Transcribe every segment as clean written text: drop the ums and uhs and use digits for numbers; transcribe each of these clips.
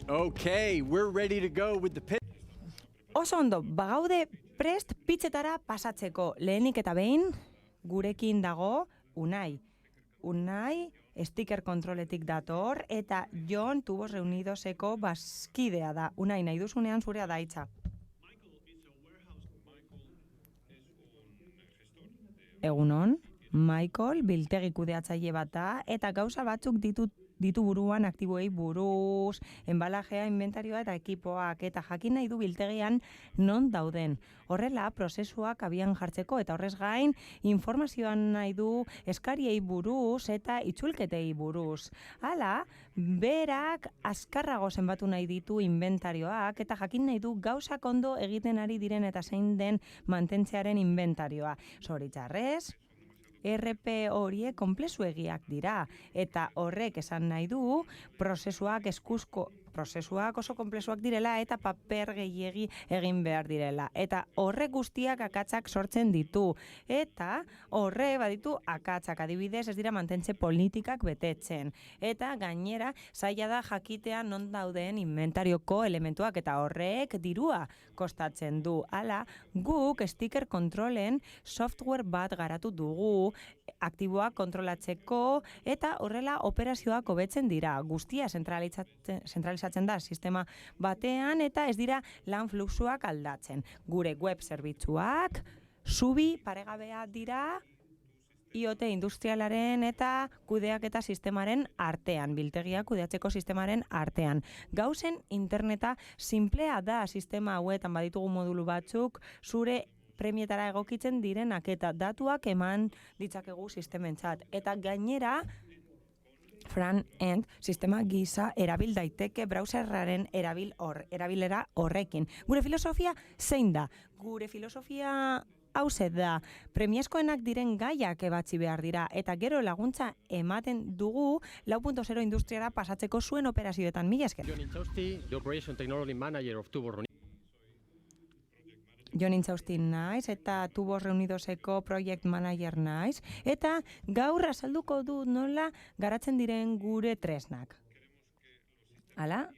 Okay, we're ready to go with the pitch. Oso ondo, bagaude prest pitzetara pasatzeko. Lehenik eta behin, gurekin dago Unai. Unai, sticker kontroletik dator, eta Jon Tubos Reunidoseko bazkidea da. Unai, nahi duzunean zurea da hitza. Egunon, Michael, biltegi kudeatzaile bat da, eta gauza batzuk ditu buruan aktiboei buruz, enbalajea, inventarioa eta ekipoak, eta jakin nahi du biltegian non dauden. Horrela, prozesuak abian jartzeko, eta horrez gain, informazioan nahi du eskariei buruz eta itzulketei buruz. Hala, berak azkarrago zenbatu nahi ditu inventarioak, eta jakin nahi du gauzak ondo egiten ari diren eta zein den mantentzearen inventarioa. Zoritxarrez, RP horiek konplexuegiak dira, eta horrek esan nahi du prozesuak oso konplexuak direla eta paper gehiegi egin behar direla. Eta horrek guztiak akatsak sortzen ditu. Eta horre baditu akatsak, adibidez ez dira mantentze politikak betetzen. Eta gainera zaila da jakitea non dauden inventarioko elementuak eta horrek dirua kostatzen du. Hala, guk sticker kontrolen software bat garatu dugu aktiboak kontrolatzeko eta horrela operazioak hobetzen dira. Guztia zentralizatzen da sistema batean eta ez dira lan fluxuak aldatzen. Gure web zerbitzuak zubi paregabea dira IoT industrialaren eta kudeaketa sistemaren artean, biltegiak kudeatzeko sistemaren artean. Gauzen interneta simplea da sistema hauetan baditugu modulu batzuk zure premietara egokitzen direnak eta datuak eman ditzakegu sistementzat. Eta gainera, front-end sistema gisa erabil daiteke browserraren erabilera horrekin. Gure filosofia zein da? Gure filosofia hauze da, premiazkoenak diren gaiak ebatzi behar dira, eta gero laguntza ematen dugu 4.0 industriara pasatzeko zuen operazioetan. Mila esker. Jon Intxausti, the Operation Technology Manager of Tubos Reunidos. Jon Intxausti naiz, eta Tubos Reunidoseko Project Manager naiz, eta gaur azalduko du nola garatzen diren gure tresnak. Hala?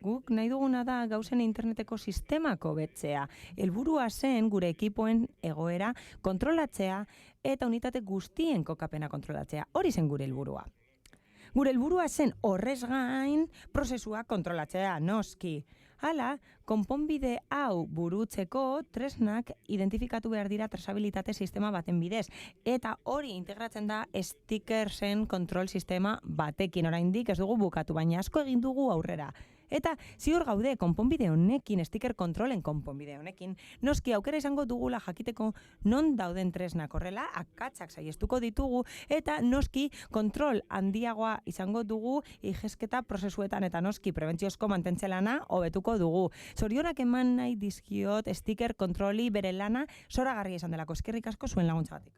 Guk nahi duguna da gauzen interneteko sistemako betzea. Helburua zen gure ekipoen egoera kontrolatzea eta unitate guztien kokapena kontrolatzea. Hori zen gure helburua. Gure helburua zen horrez gain prozesua kontrolatzea, noski. Hala, konponbide hau burutzeko tresnak identifikatu behar dira trazabilitate sistema baten bidez. Eta hori integratzen da stickersen kontrol sistema batekin. Oraindik ez dugu bukatu, baina asko egin dugu aurrera. Eta ziur gaude konponbide honekin, sticker kontrolen konponbide honekin, noski aukera izango dugula jakiteko non dauden tresnak horrela, akatsak saiestuko ditugu, eta noski kontrol handiagoa izango dugu igesketa prozesuetan eta noski prebentziozko mantentzelana hobetuko dugu. Zorionak eman nahi dizkiot sticker kontroli bere lana zoragarria izan delako. Eskerrik asko zuen laguntzagatik.